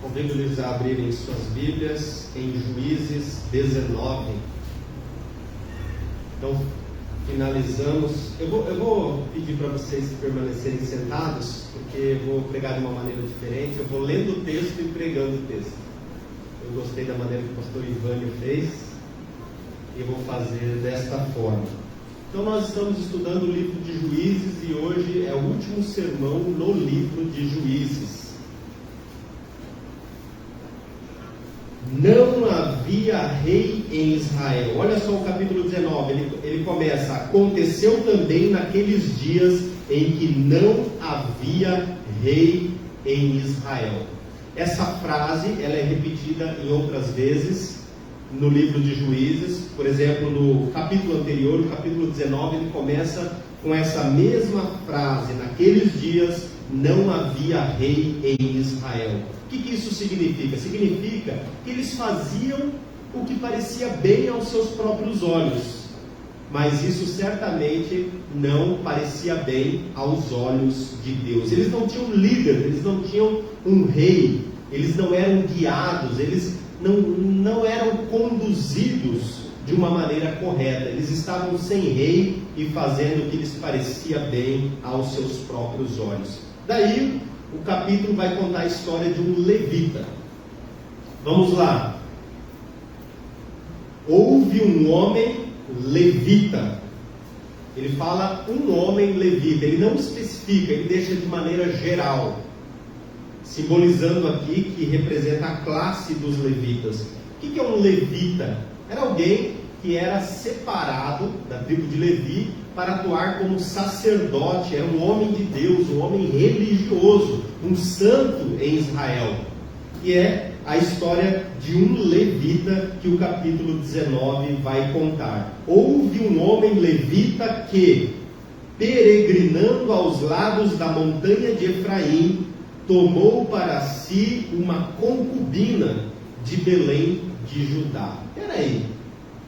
Convido-lhes a abrirem suas Bíblias em Juízes 19. Então, finalizamos. Eu vou pedir para vocês permanecerem sentados, porque eu vou pregar de uma maneira diferente. Eu vou lendo o texto e pregando o texto. Eu gostei da maneira que o pastor Ivânio fez e vou fazer desta forma. Então, nós estamos estudando o livro de Juízes e hoje é o último sermão no livro de Juízes. Não havia rei em Israel. Olha só o capítulo 19, ele começa: aconteceu também naqueles dias em que não havia rei em Israel. Essa frase ela é repetida em outras vezes no livro de Juízes. Por exemplo, no capítulo anterior, no capítulo 19, ele começa com essa mesma frase: naqueles dias não havia rei em Israel. O que isso significa? Significa que eles faziam o que parecia bem aos seus próprios olhos, mas isso certamente não parecia bem aos olhos de Deus. Eles não tinham líder, eles não tinham um rei, eles não eram guiados, eles não eram conduzidos de uma maneira correta. Eles estavam sem rei e fazendo o que lhes parecia bem aos seus próprios olhos. Daí o capítulo vai contar a história de um levita. Vamos lá. Houve um homem levita. Ele fala um homem levita. Ele não especifica, ele deixa de maneira geral, simbolizando aqui que representa a classe dos levitas. O que é um levita? Era alguém que era separado da tribo de Levi para atuar como sacerdote. Era um homem de Deus, um homem religioso, um santo em Israel. E é a história de um levita que o capítulo 19 vai contar. Houve um homem levita que, peregrinando aos lados da montanha de Efraim, tomou para si uma concubina de Belém de Judá. Peraí,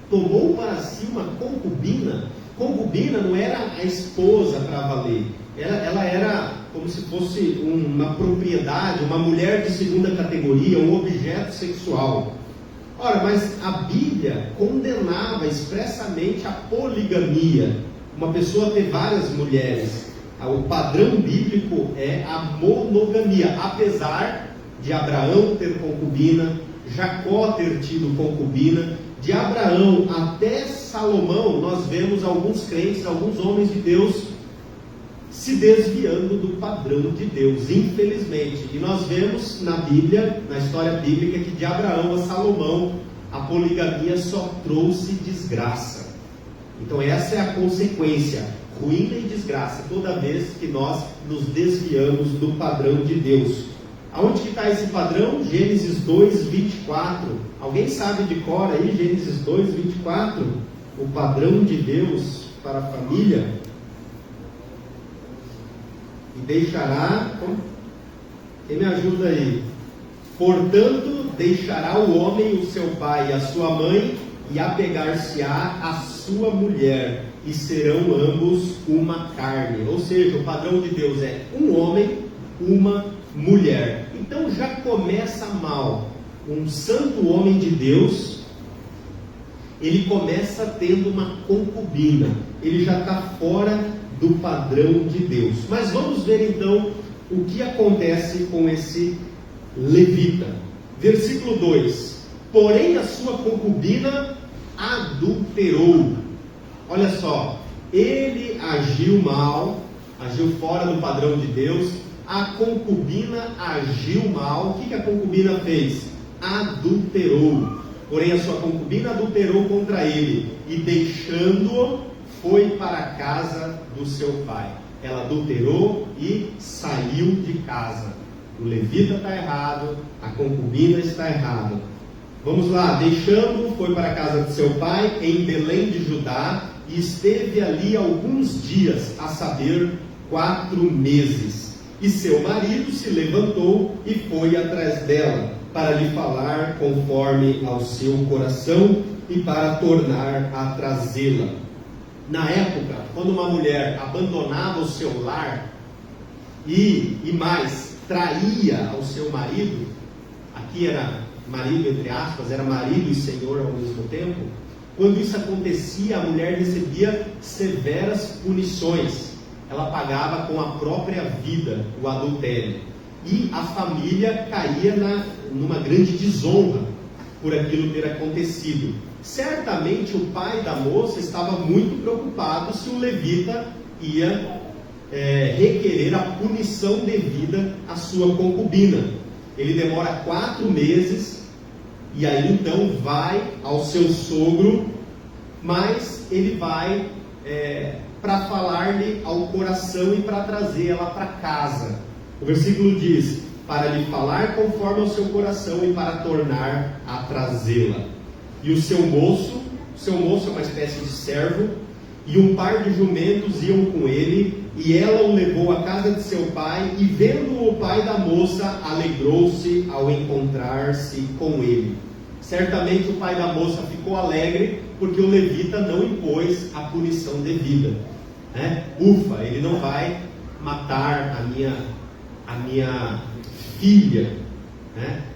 tomou para si uma concubina? Concubina não era a esposa para valer. Ela era como se fosse uma propriedade, uma mulher de segunda categoria, um objeto sexual. Ora, mas a Bíblia condenava expressamente a poligamia, uma pessoa ter várias mulheres. O padrão bíblico é a monogamia, apesar de Abraão ter concubina, Jacó ter tido concubina. De Abraão até Salomão, nós vemos alguns crentes, alguns homens de Deus se desviando do padrão de Deus, infelizmente. E nós vemos na Bíblia, na história bíblica, que de Abraão a Salomão, a poligamia só trouxe desgraça. Então essa é a consequência, ruína e desgraça, toda vez que nós nos desviamos do padrão de Deus. Aonde que está esse padrão? Gênesis 2, 24. Alguém sabe de cor aí, Gênesis 2, 24? O padrão de Deus para a família. E deixará... Quem me ajuda aí? Portanto, deixará o homem o seu pai e a sua mãe, e apegar-se-á a sua mulher, e serão ambos uma carne. Ou seja, o padrão de Deus é um homem, uma mulher. Então já começa mal. Um santo homem de Deus, ele começa tendo uma concubina. Ele já está fora do padrão de Deus. Mas vamos ver então o que acontece com esse levita. Versículo 2: porém a sua concubina adulterou. Olha só, ele agiu mal, agiu fora do padrão de Deus. A concubina agiu mal. O que a concubina fez? Adulterou. Porém a sua concubina adulterou contra ele, e deixando-o, foi para a casa do seu pai. Ela adulterou e saiu de casa. O levita está errado, a concubina está errada. Vamos lá. Deixando-o, foi para a casa de seu pai em Belém de Judá, e esteve ali alguns dias, a saber, 4 meses. E seu marido se levantou e foi atrás dela, para lhe falar conforme ao seu coração e para tornar a trazê-la. Na época, quando uma mulher abandonava o seu lar e mais, traía ao seu marido, aqui era marido, entre aspas, era marido e senhor ao mesmo tempo, quando isso acontecia, a mulher recebia severas punições. Ela pagava com a própria vida o adultério. E a família caía numa grande desonra por aquilo ter acontecido. Certamente o pai da moça estava muito preocupado se o levita ia requerer a punição devida à sua concubina. Ele demora 4 meses e aí então vai ao seu sogro, mas ele vai para falar-lhe ao coração e para trazer ela para casa. O versículo diz: para lhe falar conforme ao seu coração e para tornar a trazê-la. E o seu moço é uma espécie de servo, e um par de jumentos iam com ele, e ela o levou à casa de seu pai, e vendo o pai da moça, alegrou-se ao encontrar-se com ele. Certamente o pai da moça ficou alegre, porque o levita não impôs a punição devida. Ufa, ele não vai matar a minha filha,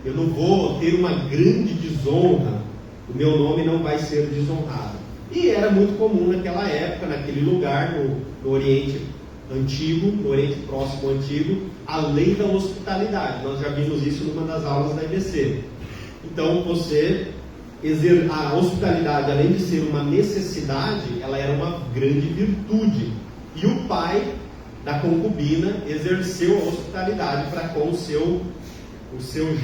eu não vou ter uma grande desonra, o meu nome não vai ser desonrado. E era muito comum naquela época, naquele lugar, no Oriente Antigo, no Oriente Próximo Antigo, a lei da hospitalidade. Nós já vimos isso numa das aulas da IBC. Então a hospitalidade, além de ser uma necessidade, ela era uma grande virtude. E o pai da concubina exerceu a hospitalidade para com o seu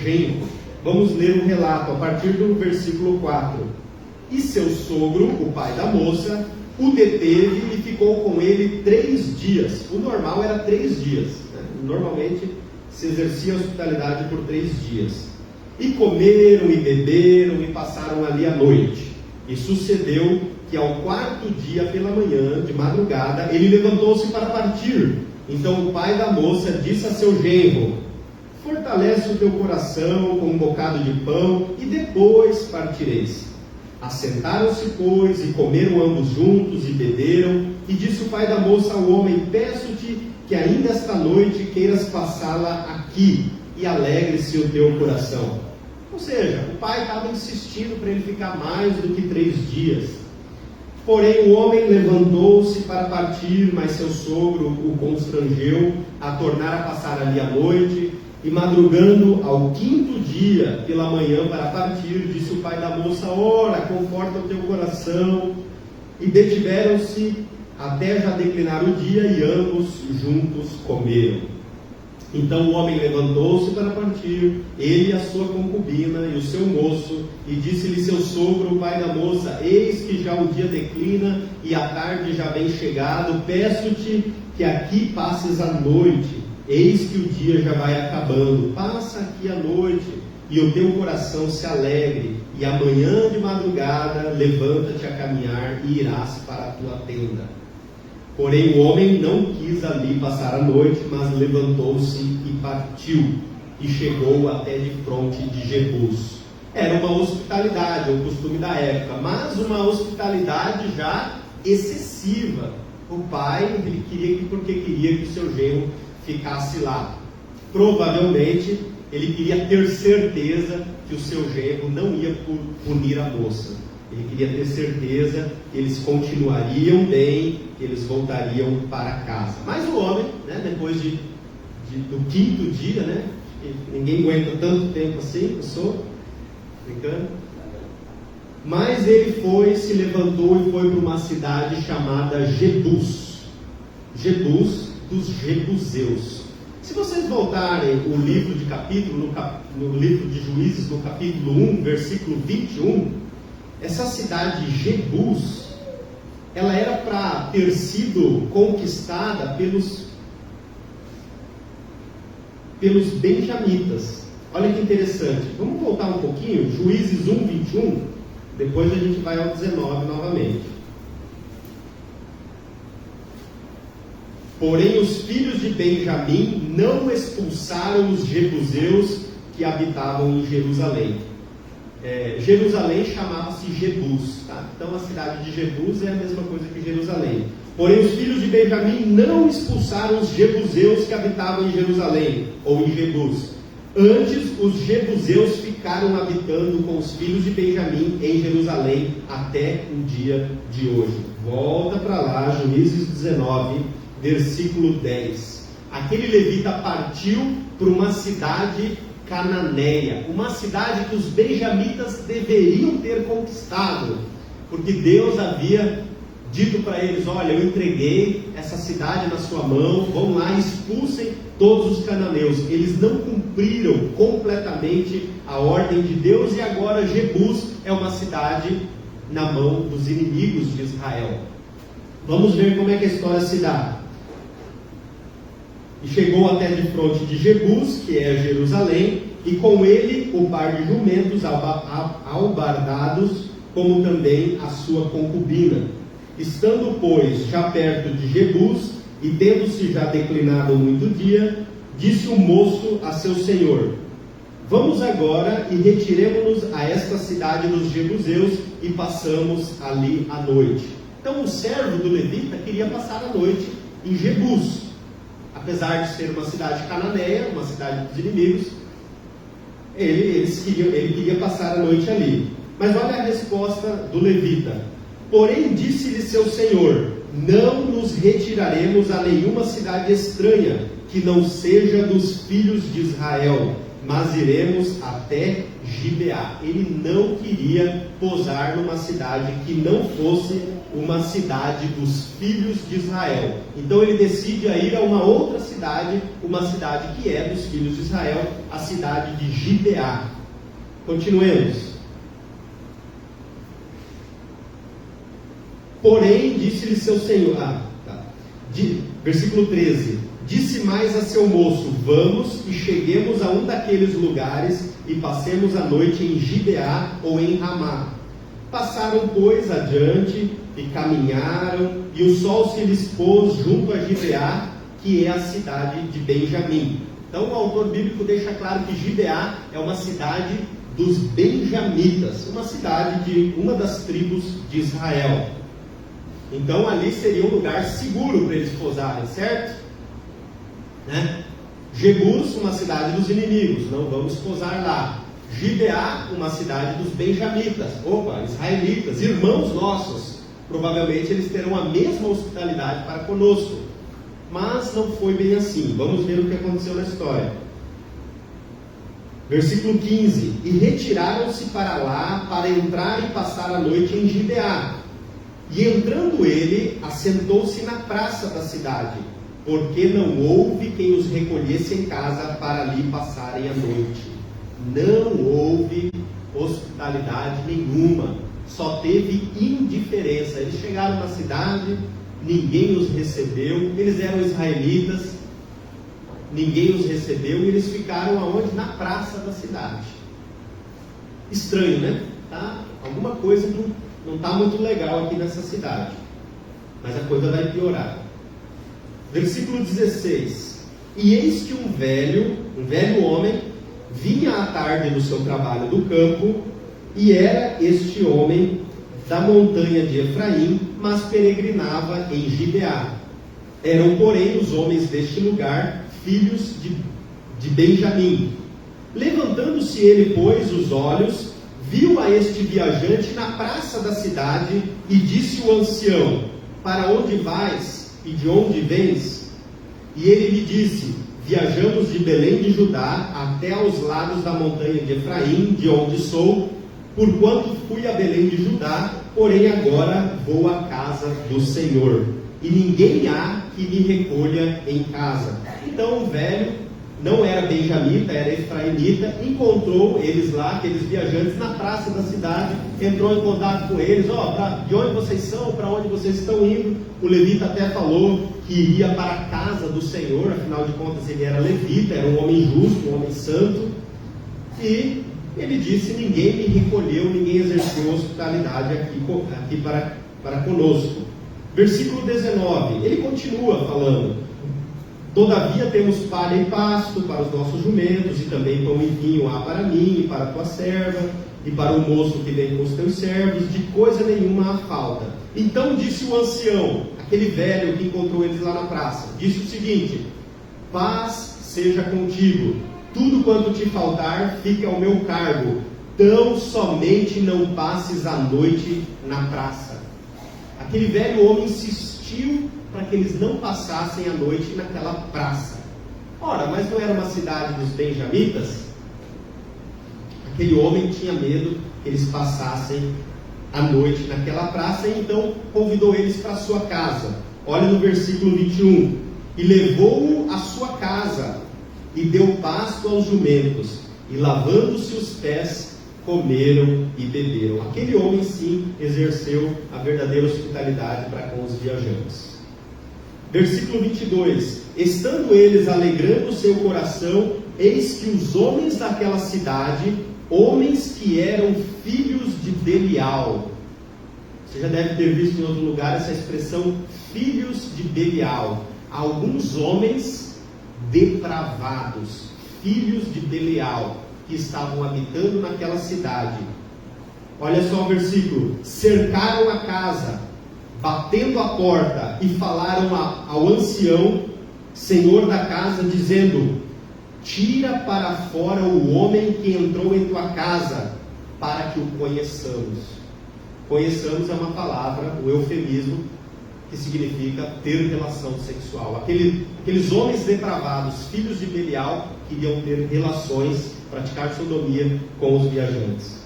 genro. Vamos ler um relato a partir do versículo 4. E seu sogro, o pai da moça, o deteve e ficou com ele 3 dias. O normal era 3 dias. Normalmente se exercia a hospitalidade por 3 dias. E comeram e beberam e passaram ali a noite. E sucedeu que ao 4º dia pela manhã, de madrugada, ele levantou-se para partir. Então o pai da moça disse a seu genro: fortalece o teu coração com um bocado de pão e depois partireis. Assentaram-se, pois, e comeram ambos juntos e beberam. E disse o pai da moça ao homem: peço-te que ainda esta noite queiras passá-la aqui, e alegre-se o teu coração. Ou seja, o pai estava insistindo para ele ficar mais do que 3 dias. Porém o homem levantou-se para partir, mas seu sogro o constrangeu a tornar a passar ali a noite. E madrugando ao 5º dia pela manhã para partir, disse o pai da moça: ora, conforta o teu coração. E detiveram-se até já declinar o dia, e ambos juntos comeram. Então o homem levantou-se para partir, ele e a sua concubina e o seu moço, e disse-lhe seu sogro, o pai da moça: eis que já o dia declina e a tarde já vem chegado, peço-te que aqui passes a noite. Eis que o dia já vai acabando, passa aqui a noite, e o teu coração se alegre, e amanhã de madrugada levanta-te a caminhar e irás para a tua tenda. Porém o homem não quis ali passar a noite, mas levantou-se e partiu, e chegou até de fronte de Jebus. Era uma hospitalidade, o costume da época, mas uma hospitalidade já excessiva. O pai, ele queria porque queria que o seu genro ficasse lá. Provavelmente ele queria ter certeza que o seu genro não ia punir a moça. Ele queria ter certeza que eles continuariam bem, que eles voltariam para casa. Mas o homem, depois do 5º dia, ninguém aguenta tanto tempo assim, eu estou brincando. Mas ele se levantou e foi para uma cidade chamada Jebus. Jebus dos Jebuseus. Se vocês voltarem o livro de capítulo, no livro de Juízes, no capítulo 1, versículo 21, essa cidade Jebus, ela era para ter sido conquistada pelos benjamitas. Olha que interessante. Vamos voltar um pouquinho, Juízes 1, 21, depois a gente vai ao 19 novamente. Porém os filhos de Benjamim não expulsaram os jebuseus que habitavam em Jerusalém. Jerusalém chamava-se Jebus, tá? Então a cidade de Jebus é a mesma coisa que Jerusalém. Porém os filhos de Benjamim não expulsaram os jebuseus que habitavam em Jerusalém, ou em Jebus. Antes, os jebuseus ficaram habitando com os filhos de Benjamim em Jerusalém até o dia de hoje. Volta para lá, Juízes 19, versículo 10. Aquele levita partiu para uma cidade cananeia, uma cidade que os benjamitas deveriam ter conquistado, porque Deus havia dito para eles: olha, eu entreguei essa cidade na sua mão, vão lá, expulsem todos os cananeus. Eles não cumpriram completamente a ordem de Deus, e agora Jebus é uma cidade na mão dos inimigos de Israel. Vamos ver como é que a história se dá. E chegou até de fronte de Jebus, que é Jerusalém, e com ele o par de jumentos albardados, como também a sua concubina. Estando, pois, já perto de Jebus, e tendo-se já declinado muito dia, disse o moço a seu senhor: vamos agora e retiremo-nos a esta cidade dos jebuseus, e passamos ali a noite. Então o servo do levita queria passar a noite em Jebus. Apesar de ser uma cidade cananeia, uma cidade dos inimigos, ele queria passar a noite ali. Mas olha a resposta do levita: porém disse-lhe seu senhor: não nos retiraremos a nenhuma cidade estranha, que não seja dos filhos de Israel, mas iremos até Gibeá. Ele não queria posar numa cidade que não fosse uma cidade dos filhos de Israel. Então ele decide ir a uma outra cidade, uma cidade que é dos filhos de Israel, a cidade de Gibeá. Continuemos. Porém, disse-lhe seu senhor, versículo 13, disse mais a seu moço: vamos e cheguemos a um daqueles lugares e passemos a noite em Gibeá ou em Ramá. Passaram, pois, adiante e caminharam, e o sol se lhes pôs junto a Gibeá, que é a cidade de Benjamim. Então o autor bíblico deixa claro que Gibeá é uma cidade dos benjamitas, uma cidade de uma das tribos de Israel. Então ali seria um lugar seguro para eles posarem, certo? Né? Jebus, uma cidade dos inimigos, não vamos posar lá. Gibeá, uma cidade dos benjamitas, israelitas, irmãos nossos. Provavelmente eles terão a mesma hospitalidade para conosco. Mas não foi bem assim. Vamos ver o que aconteceu na história. Versículo 15: e retiraram-se para lá, para entrar e passar a noite em Gibeá. E entrando ele, assentou-se na praça da cidade, porque não houve quem os recolhesse em casa para ali passarem a noite. Não houve hospitalidade nenhuma, só teve indiferença. Eles chegaram na cidade, ninguém os recebeu, eles eram israelitas, ninguém os recebeu, e eles ficaram aonde? Na praça da cidade. Estranho, né? Alguma coisa não está muito legal aqui nessa cidade, mas a coisa vai piorar. Versículo 16: e eis que um velho homem vinha à tarde do seu trabalho do campo, e era este homem da montanha de Efraim, mas peregrinava em Gibeá. Eram, porém, os homens deste lugar filhos de Benjamim. Levantando-se ele, pois, os olhos, viu a este viajante na praça da cidade, e disse o ancião: para onde vais e de onde vens? E ele lhe disse: viajamos de Belém de Judá até aos lados da montanha de Efraim, de onde sou, porquanto fui a Belém de Judá, porém agora vou à casa do Senhor, e ninguém há que me recolha em casa. Então o velho não era benjamita, era efraimita, encontrou eles lá, aqueles viajantes, na praça da cidade, entrou em contato com eles: de onde vocês são, para onde vocês estão indo? O levita até falou que iria para a casa do Senhor, afinal de contas ele era levita, era um homem justo, um homem santo, e ele disse: ninguém me recolheu, ninguém exerceu hospitalidade aqui para conosco. Versículo 19, ele continua falando: todavia temos palha e pasto para os nossos jumentos, e também pão e vinho há para mim e para a tua serva, e para o moço que vem com os teus servos, de coisa nenhuma há falta. Então disse o ancião, aquele velho que encontrou eles lá na praça, disse o seguinte: paz seja contigo, tudo quanto te faltar fica ao meu cargo, tão somente não passes a noite na praça. Aquele velho homem insistiu para que eles não passassem a noite naquela praça. Ora, mas não era uma cidade dos benjamitas? Aquele homem tinha medo que eles passassem a noite naquela praça, e então convidou eles para a sua casa. Olha no versículo 21. E levou-o à sua casa, e deu pasto aos jumentos, e lavando-se os pés, comeram e beberam. Aquele homem sim exerceu a verdadeira hospitalidade para com os viajantes. Versículo 22. Estando eles alegrando o seu coração, eis que os homens daquela cidade, homens que eram filhos de Belial. Você já deve ter visto em outro lugar essa expressão, filhos de Belial. Alguns homens depravados, filhos de Belial, que estavam habitando naquela cidade. Olha só o versículo. Cercaram a casa, batendo a porta, e falaram ao ancião, senhor da casa, dizendo: tira para fora o homem que entrou em tua casa, para que o conheçamos. Conheçamos é uma palavra, o eufemismo, que significa ter relação sexual. Aqueles homens depravados, filhos de Belial, queriam ter relações, praticar sodomia com os viajantes.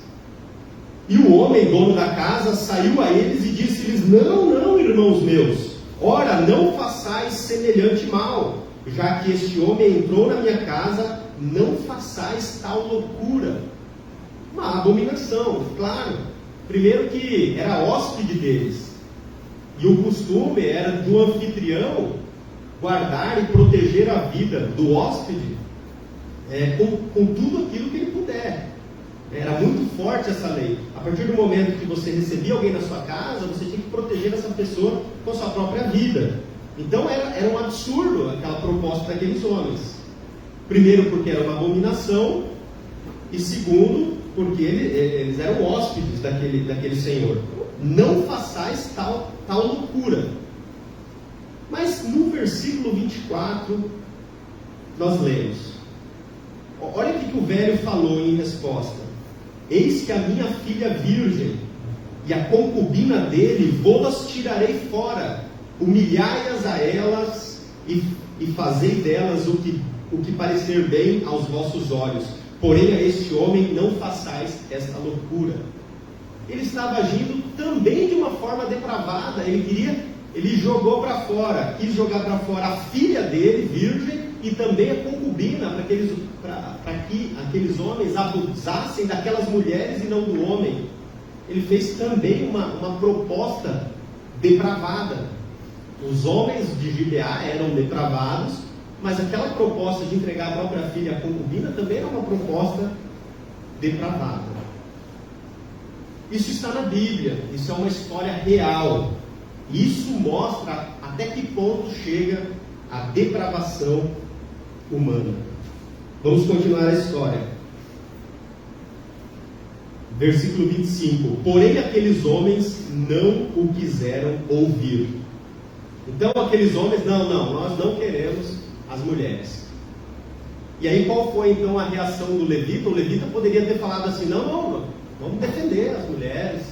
E o homem, dono da casa, saiu a eles e disse-lhes: não, irmãos meus, ora, não façais semelhante mal, já que este homem entrou na minha casa, não façais tal loucura. Uma abominação, claro. Primeiro que era hóspede deles, e o costume era do anfitrião guardar e proteger a vida do hóspede com tudo aquilo que ele puder. Era muito forte essa lei. A partir do momento que você recebia alguém na sua casa, você tinha que proteger essa pessoa com a sua própria vida. Então era um absurdo aquela proposta daqueles homens. Primeiro porque era uma abominação, e segundo porque eles eram hóspedes daquele senhor. Não façais tal loucura. Mas no versículo 24 nós lemos, olha o que o velho falou em resposta: eis que a minha filha virgem e a concubina dele vou-las tirarei fora, humilhai-as a elas e fazei delas o que parecer bem aos vossos olhos, porém a este homem não façais esta loucura. Ele estava agindo também de uma forma depravada. Ele jogou para fora, quis jogar para fora a filha dele, virgem, e também a concubina, para que aqueles homens abusassem daquelas mulheres e não do homem. Ele fez também uma proposta depravada. Os homens de Gibeá eram depravados, mas aquela proposta de entregar a própria filha à concubina também era uma proposta depravada. Isso está na Bíblia, isso é uma história real. Isso mostra até que ponto chega a depravação humana. Vamos continuar a história. Versículo 25. Porém aqueles homens não o quiseram ouvir. Então aqueles homens, nós não queremos as mulheres. E aí qual foi então a reação do levita? O levita poderia ter falado assim: não, vamos defender as mulheres,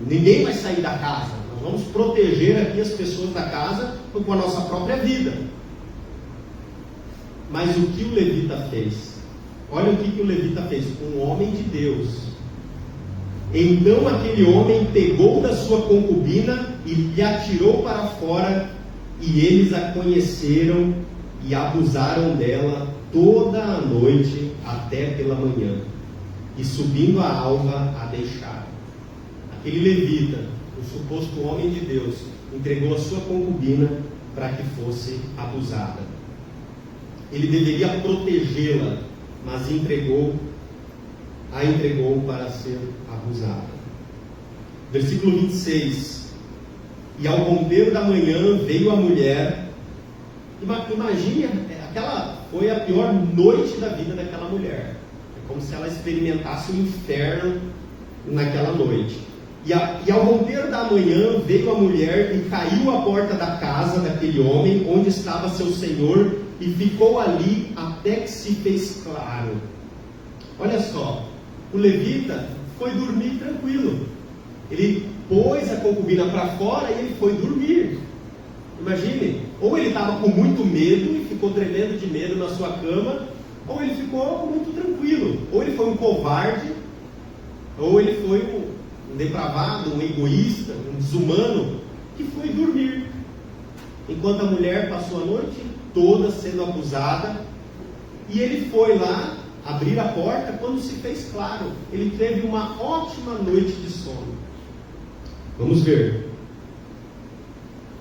ninguém vai sair da casa, nós vamos proteger aqui as pessoas da casa com a nossa própria vida. Mas o que o levita fez? Olha o que o levita fez, um homem de Deus. Então aquele homem pegou da sua concubina e lhe atirou para fora, e eles a conheceram e abusaram dela toda a noite até pela manhã, e subindo a alva a deixaram. Aquele levita, o suposto homem de Deus, entregou a sua concubina para que fosse abusada. Ele deveria protegê-la, mas a entregou para ser abusada. Versículo 26. E ao romper da manhã veio a mulher. Imagine, aquela foi a pior noite da vida daquela mulher. É como se ela experimentasse o inferno naquela noite. E ao romper da manhã veio a mulher e caiu à porta da casa daquele homem, onde estava seu senhor, e ficou ali a até que se fez claro. Olha só, o levita foi dormir tranquilo. Ele pôs a concubina para fora e ele foi dormir. Imagine, ou ele estava com muito medo e ficou tremendo de medo na sua cama, ou ele ficou muito tranquilo. Ou ele foi um covarde, ou ele foi um depravado, um egoísta, um desumano, que foi dormir. Enquanto a mulher passou a noite toda sendo acusada, e ele foi lá abrir a porta quando se fez claro. Ele teve uma ótima noite de sono. Vamos ver.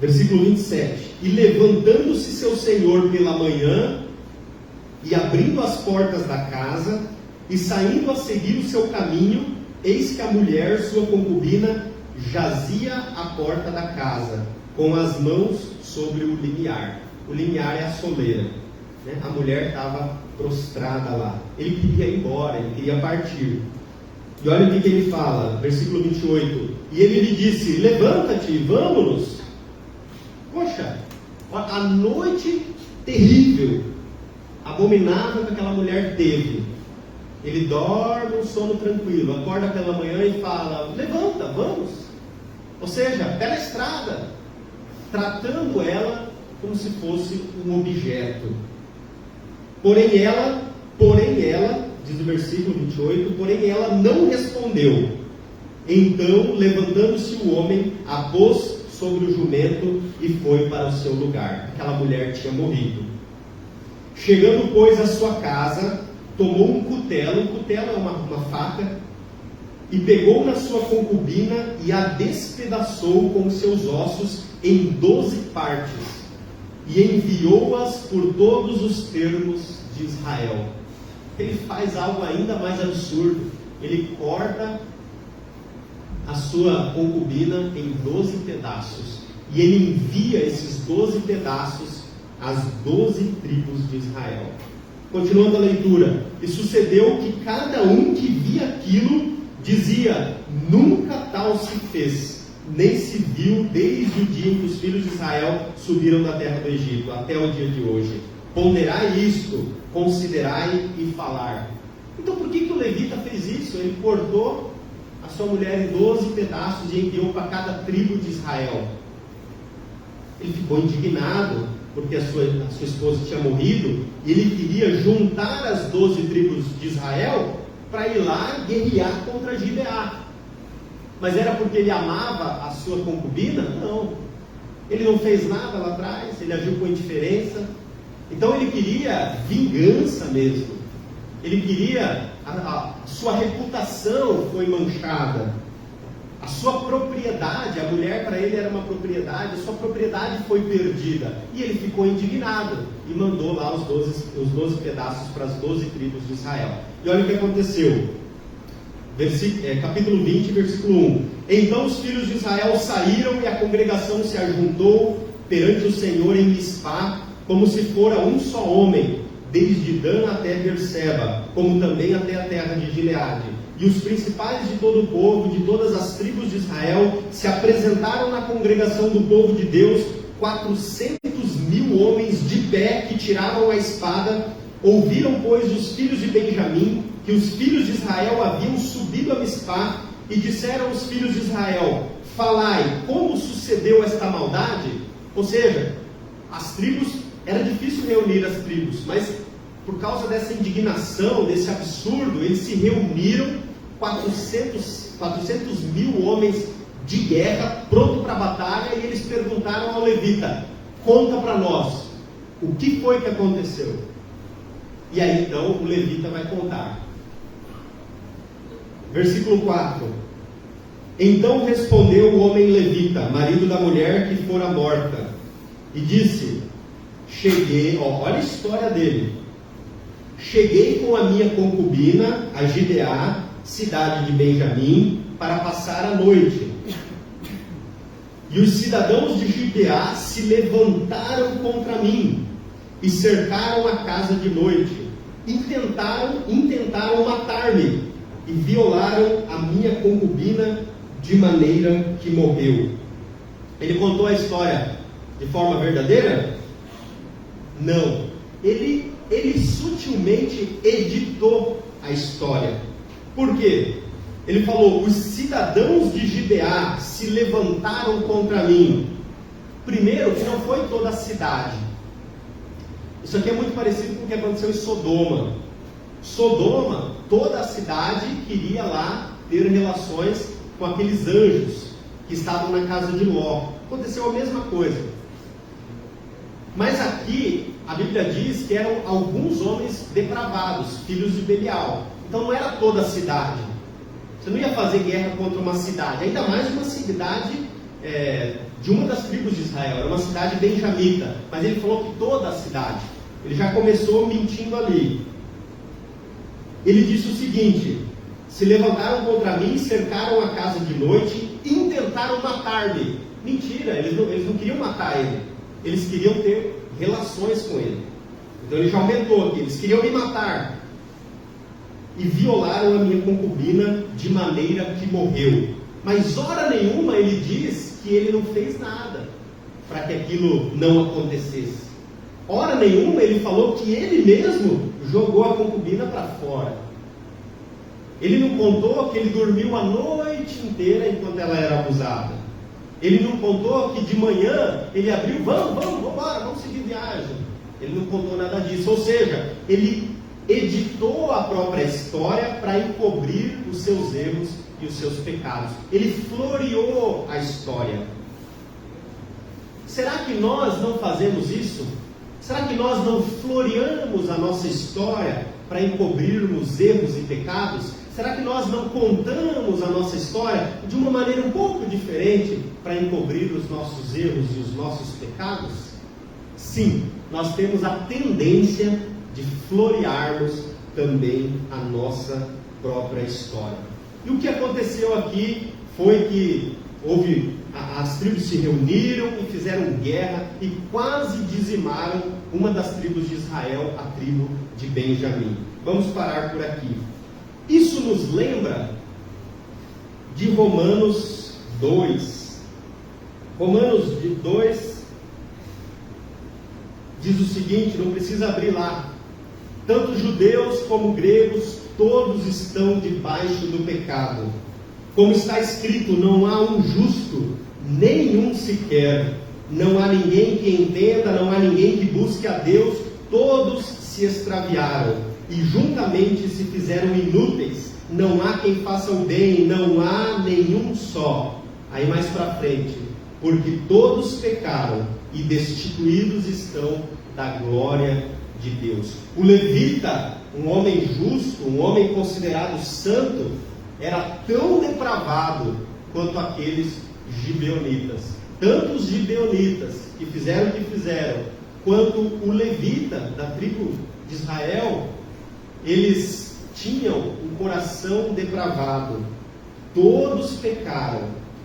Versículo 27. E levantando-se seu senhor pela manhã, e abrindo as portas da casa, e saindo a seguir o seu caminho, eis que a mulher, sua concubina, jazia à porta da casa, com as mãos sobre o limiar. O limiar é a soleira, né? A mulher estava prostrada lá. Ele queria ir embora, ele queria partir. E olha o que ele fala, versículo 28. E ele lhe disse: levanta-te, vamos-nos. Poxa, a noite terrível, abominável que aquela mulher teve. Ele dorme um sono tranquilo, acorda pela manhã e fala: levanta, vamos. Ou seja, pela estrada, tratando ela como se fosse um objeto. Porém ela, diz o versículo 28, porém ela não respondeu. Então, levantando-se o homem, a pôs sobre o jumento e foi para o seu lugar. Aquela mulher tinha morrido. Chegando, pois, à sua casa, tomou um cutelo é uma faca, e pegou na sua concubina e a despedaçou com seus ossos em 12 partes, e enviou-as por todos os termos de Israel. Ele faz algo ainda mais absurdo. Ele corta a sua concubina em 12 pedaços, e ele envia esses 12 pedaços às 12 tribos de Israel. Continuando a leitura. E sucedeu que cada um que via aquilo dizia: nunca tal se fez, nem se viu desde o dia em que os filhos de Israel subiram da terra do Egito até o dia de hoje. Ponderai isto, considerai e falar. Então por que o levita fez isso? Ele cortou a sua mulher em 12 pedaços e enviou para cada tribo de Israel. Ele ficou indignado porque a sua esposa tinha morrido, e ele queria juntar as 12 tribos de Israel para ir lá guerrear contra Gibeá. Mas era porque ele amava a sua concubina? Não. Ele não fez nada lá atrás, ele agiu com indiferença. Então ele queria vingança mesmo. Ele queria, a sua reputação foi manchada. A sua propriedade, a mulher para ele era uma propriedade, a sua propriedade foi perdida. E ele ficou indignado e mandou lá os 12 pedaços para as 12 tribos de Israel. E olha o que aconteceu. Capítulo 20, versículo 1. Então os filhos de Israel saíram e a congregação se ajuntou perante o Senhor em Mispá, como se fora um só homem, desde Dan até Berseba, como também até a terra de Gileade. E os principais de todo o povo, de todas as tribos de Israel, se apresentaram na congregação do povo de Deus, 400.000 homens de pé que tiravam a espada. Ouviram, pois, os filhos de Benjamim que os filhos de Israel haviam subido a Mispá, e disseram os filhos de Israel: falai, como sucedeu esta maldade? Ou seja, as tribos, era difícil reunir as tribos, mas por causa dessa indignação, desse absurdo, eles se reuniram, 400.000 homens de guerra, pronto para a batalha, e eles perguntaram ao levita: conta para nós, o que foi que aconteceu? E aí então o levita vai contar. Versículo 4. Então respondeu o homem levita, marido da mulher que fora morta, e disse: cheguei, olha a história dele. Cheguei com a minha concubina a Gibeá, cidade de Benjamim, para passar a noite. E os cidadãos de Gibeá se levantaram contra mim e cercaram a casa de noite. Intentaram matar-me e violaram a minha concubina de maneira que morreu. Ele contou a história de forma verdadeira? Não. ele sutilmente editou a história. Por quê? Ele falou: os cidadãos de Gibeá se levantaram contra mim. Primeiro, que não foi toda a cidade. Isso aqui é muito parecido com o que aconteceu em Sodoma. Sodoma, toda a cidade queria lá ter relações com aqueles anjos que estavam na casa de Ló. Aconteceu a mesma coisa. Mas aqui, a Bíblia diz que eram alguns homens depravados, filhos de Belial. Então não era toda a cidade. Você não ia fazer guerra contra uma cidade, ainda mais uma cidade de uma das tribos de Israel. Era uma cidade benjamita, mas ele falou que toda a cidade. Ele já começou mentindo ali. Ele disse o seguinte: se levantaram contra mim, cercaram a casa de noite e intentaram matar-me. Mentira, eles não queriam matar ele, eles queriam ter relações com ele. Então ele já aumentou aqui: eles queriam me matar e violaram a minha concubina de maneira que morreu. Mas hora nenhuma ele diz que ele não fez nada para que aquilo não acontecesse. Hora nenhuma ele falou que ele mesmo jogou a concubina para fora. Ele não contou que ele dormiu a noite inteira enquanto ela era abusada. Ele não contou que de manhã ele abriu: vamos embora, vamos seguir viagem. Ele não contou nada disso. Ou seja, ele editou a própria história para encobrir os seus erros e os seus pecados. Ele floreou a história. Será que nós não fazemos isso? Será que nós não floreamos a nossa história para encobrirmos erros e pecados? Será que nós não contamos a nossa história de uma maneira um pouco diferente para encobrir os nossos erros e os nossos pecados? Sim, nós temos a tendência de florearmos também a nossa própria história. E o que aconteceu aqui foi que as tribos se reuniram e fizeram guerra e quase dizimaram uma das tribos de Israel, a tribo de Benjamim. Vamos parar por aqui. Isso nos lembra de Romanos 2. Romanos 2 diz o seguinte, não precisa abrir lá: tanto judeus como gregos, todos estão debaixo do pecado. Como está escrito: não há um justo, nenhum sequer. Não há ninguém que entenda, não há ninguém que busque a Deus. Todos se extraviaram e juntamente se fizeram inúteis. Não há quem faça o bem, não há nenhum só. Aí mais para frente: porque todos pecaram e destituídos estão da glória de Deus. O levita, um homem justo, um homem considerado santo, era tão depravado quanto aqueles gibeonitas. Tanto os gibeonitas que fizeram o que fizeram, quanto o levita da tribo de Israel, eles tinham um coração depravado. Todos pecaram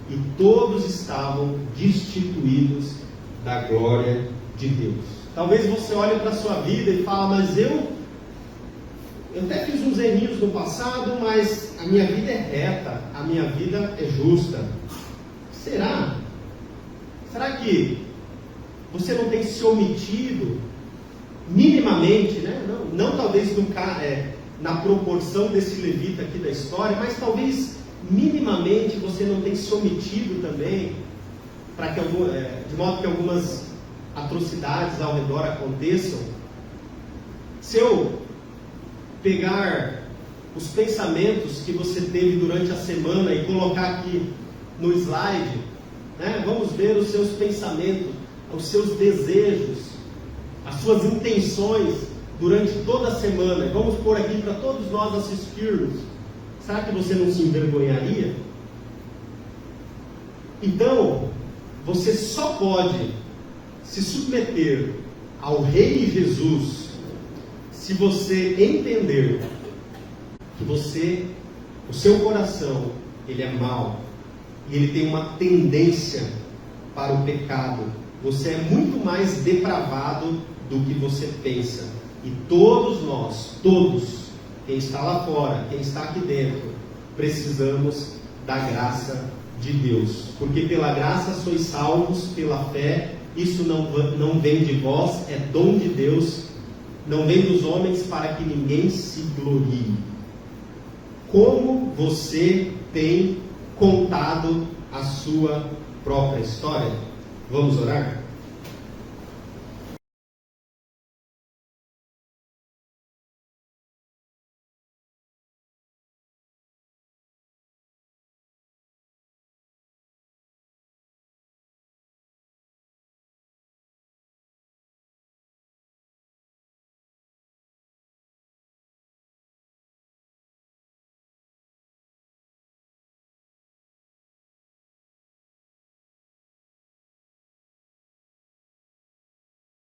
e todos estavam destituídos da glória de Deus. Talvez você olhe para a sua vida e fale: mas eu até fiz uns errinhos no passado, mas a minha vida é reta, a minha vida é justa. Será? Será que você não tem se omitido minimamente, né? Não talvez na proporção desse levita aqui da história, mas talvez minimamente você não tem se omitido também, para que de modo que algumas atrocidades ao redor aconteçam. Se eu pegar os pensamentos que você teve durante a semana e colocar aqui no slide, né? Vamos ver os seus pensamentos, os seus desejos, as suas intenções durante toda a semana. E vamos pôr aqui para todos nós assistirmos. Será que você não se envergonharia? Então, você só pode se submeter ao Rei Jesus se você entender que o seu coração, ele é mau e ele tem uma tendência para o pecado. Você é muito mais depravado do que você pensa. E todos nós, quem está lá fora, quem está aqui dentro, precisamos da graça de Deus. Porque pela graça sois salvos pela fé. Isso não vem de vós, é dom de Deus, não vem dos homens para que ninguém se glorie. Como você tem contado a sua própria história? Vamos orar?